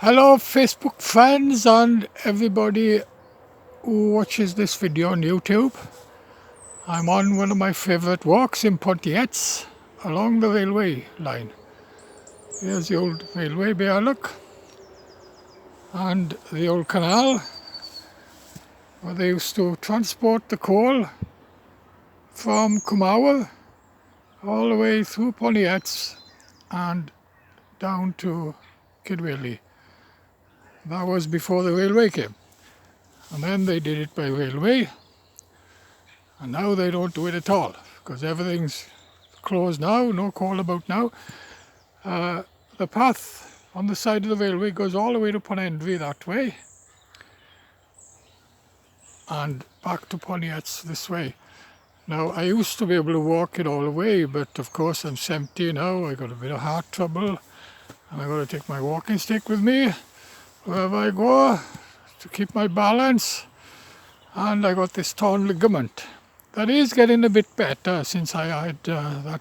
Hello Facebook friends and everybody who watches this video on YouTube. I'm on one of my favourite walks in Pontiats along the railway line. Here's the old railway viaduct and the old canal where they used to transport the coal from Kumawa all the way through Pontiats and down to Kidwelly. That was before the railway came. And then they did it by railway, and now they don't do it at all because everything's closed now, no coal about now. The path on the side of the railway goes all the way to Ponendry that way and back to Pontiats this way. Now I used to be able to walk it all the way, but of course I'm 70 now, I got a bit of heart trouble and I got to take my walking stick with me wherever I go to keep my balance, and I got this torn ligament. That is getting a bit better since I had that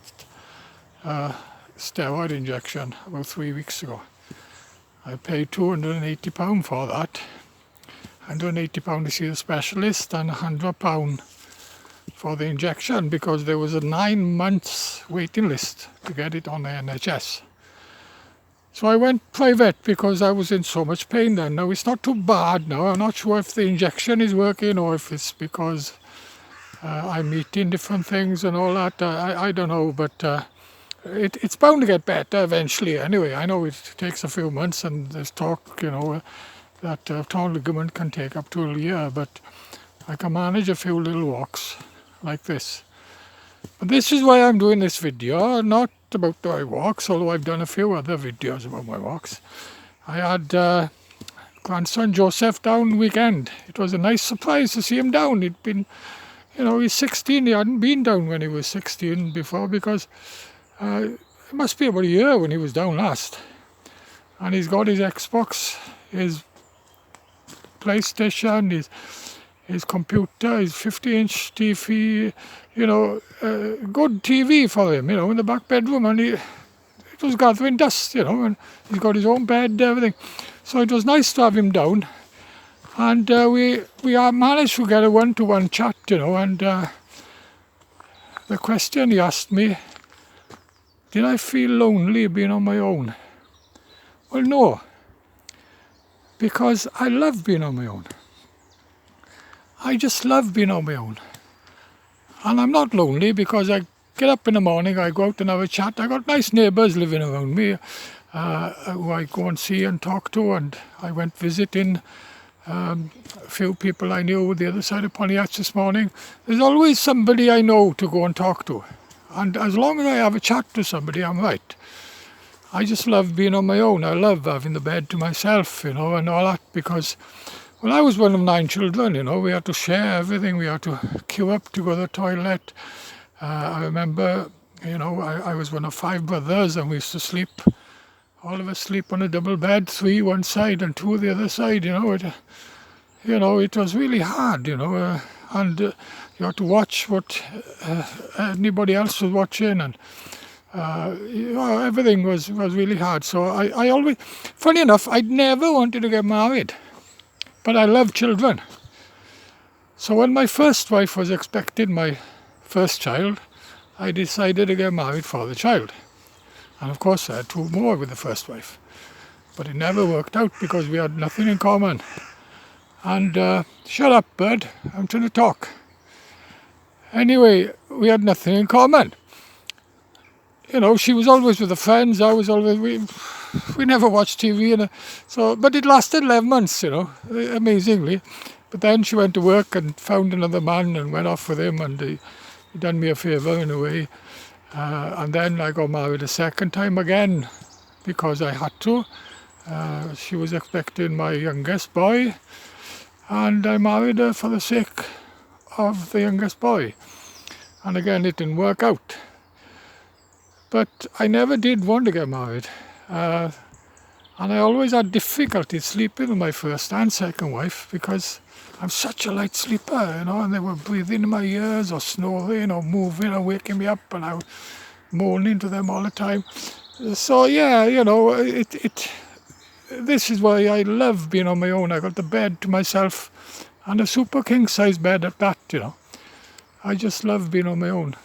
steroid injection about 3 weeks ago. I paid £280 for that. £180 to see the specialist and £100 for the injection because there was a 9 months waiting list to get it on the NHS. So I went private because I was in so much pain then. Now it's not too bad now. I'm not sure if the injection is working or if it's because I'm eating different things and all that. I don't know, but it's bound to get better eventually. Anyway, I know it takes a few months and there's talk, that torn ligament can take up to a year, but I can manage a few little walks like this. But this is why I'm doing this video, not about my walks, although I've done a few other videos about my walks. I had grandson Joseph down weekend. It was a nice surprise to see him down. He'd been, he's 16. He hadn't been down when he was 16 before because it must be about a year when he was down last. And he's got his Xbox, his PlayStation, his computer, his 50-inch TV, good TV for him, in the back bedroom, and it was gathering dust, and he's got his own bed, everything. So it was nice to have him down, and we managed to get a one-to-one chat, and the question he asked me, did I feel lonely being on my own? Well, no, because I love being on my own. I just love being on my own. And I'm not lonely because I get up in the morning, I go out and have a chat. I got nice neighbours living around me who I go and see and talk to. And I went visiting a few people I knew the other side of Pontiats this morning. There's always somebody I know to go and talk to. And as long as I have a chat to somebody, I'm right. I just love being on my own. I love having the bed to myself, and all that, because well, I was one of 9 children, we had to share everything. We had to queue up to go to the toilet. I remember, I was one of 5 brothers and we used to sleep, all of us sleep on a double bed, 3 one side and 2 the other side, it was really hard, and you had to watch what anybody else was watching, and everything was really hard. So I always, funny enough, I'd never wanted to get married. But I love children. So when my first wife was expecting my first child, I decided to get married for the child. And of course I had 2 more with the first wife. But it never worked out because we had nothing in common. And shut up, bud, I'm trying to talk. Anyway, we had nothing in common. She was always with her friends, I was always... We never watched TV, but it lasted 11 months, amazingly. But then she went to work and found another man and went off with him, and he done me a favour in a way. And then I got married a second time again because I had to. She was expecting my youngest boy, and I married her for the sake of the youngest boy. And again, it didn't work out. But I never did want to get married. And I always had difficulty sleeping with my first and second wife because I'm such a light sleeper, and they were breathing in my ears or snoring or moving or waking me up, and I was moaning to them all the time. So yeah, this is why I love being on my own. I got the bed to myself and a super king size bed at that, you know. I just love being on my own.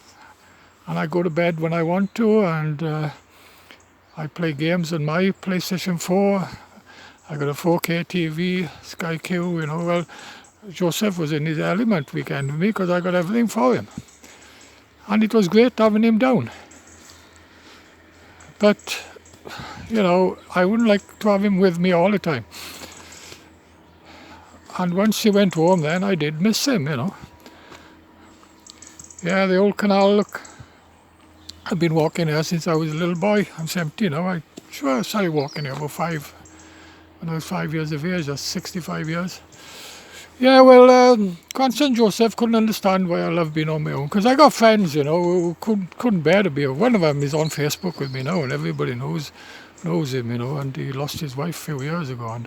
And I go to bed when I want to, and I play games on my PlayStation 4. I got a 4K TV, Sky Q, you know. Well, Joseph was in his element weekend with me because I got everything for him. And it was great having him down. But, you know, I wouldn't like to have him with me all the time. And once he went home then, I did miss him, you know. Yeah, the old canal, look. I've been walking here since I was a little boy. I'm 70 now. I started walking here when I was 5 years of age. That's 65 years. Yeah, well, grandson Joseph couldn't understand why I love being on my own. Because I got friends, you know, who couldn't bear to be. One of them is on Facebook with me now, and everybody knows him, you know, and he lost his wife a few years ago.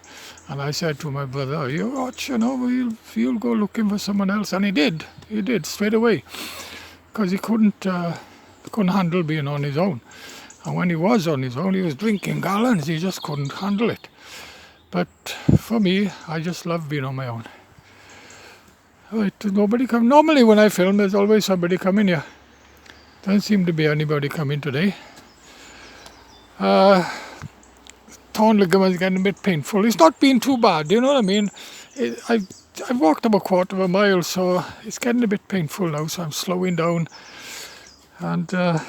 And I said to my brother, you watch, you know, he'll go looking for someone else. And he did straight away. Because he couldn't handle being on his own. And when he was on his own, he was drinking gallons. He just couldn't handle it. But for me, I just love being on my own. Right, nobody come. Normally when I film, there's always somebody coming here. Doesn't seem to be anybody coming today. Torn ligament's getting a bit painful. It's not been too bad, you know what I mean? I've walked about a quarter of a mile, so it's getting a bit painful now, so I'm slowing down. And have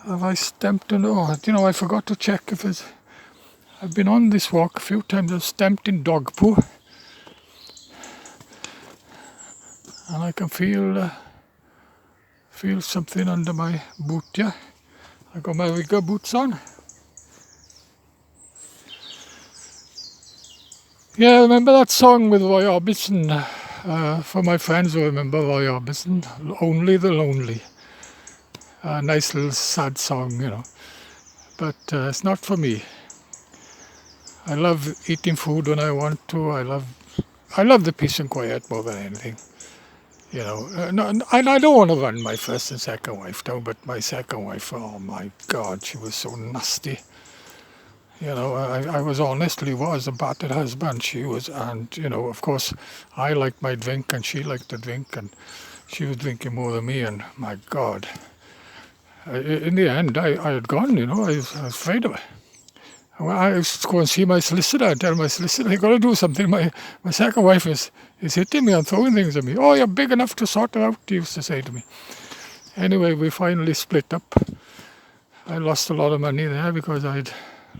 I stamped in? Oh, you know, I forgot to check if it's. I've been on this walk a few times. I've stamped in dog poo, and I can feel something under my boot. Yeah, I got my rigger boots on. Yeah, remember that song with Roy Orbison? For my friends who remember Roy Orbison, Only the Lonely. Nice little sad song, you know. But it's not for me. I love eating food when I want to. I love the peace and quiet more than anything. You know, I don't want to run my first and second wife down, but my second wife, oh my God, she was so nasty. You know, I honestly was a battered husband. She was, and you know, of course, I liked my drink and she liked to drink, and she was drinking more than me. And my God, in the end, I had gone. You know, I was afraid of her. I used to go and see my solicitor and tell my solicitor, "You got to do something. My second wife is hitting me and throwing things at me. Oh, you're big enough to sort her out," he used to say to me. Anyway, we finally split up. I lost a lot of money there because I'd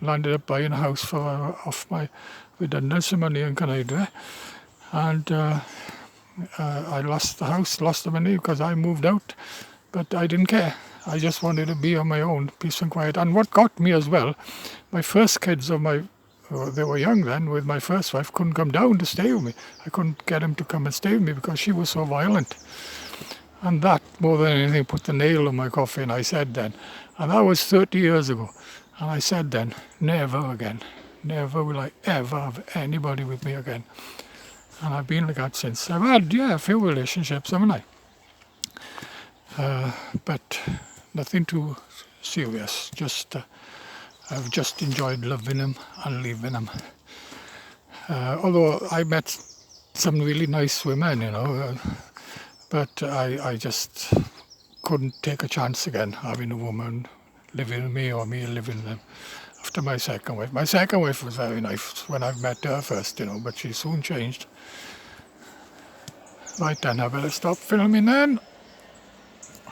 landed up buying a house off my redundancy money in Canada, and I lost the house, lost the money because I moved out, but I didn't care. I just wanted to be on my own, peace and quiet. And what got me as well, my first kids they were young then, with my first wife, couldn't come down to stay with me. I couldn't get them to come and stay with me because she was so violent. And that, more than anything, put the nail in my coffin, I said then. And that was 30 years ago. And I said then, never again. Never will I ever have anybody with me again. And I've been like that since. I've had, a few relationships, haven't I? But nothing too serious. I've just enjoyed loving him and leaving him. Although I met some really nice women, you know, but I just couldn't take a chance again having a woman living with me or me living with them after my second wife. My second wife was very nice when I met her first, you know, but she soon changed. Right then, I better stop filming then.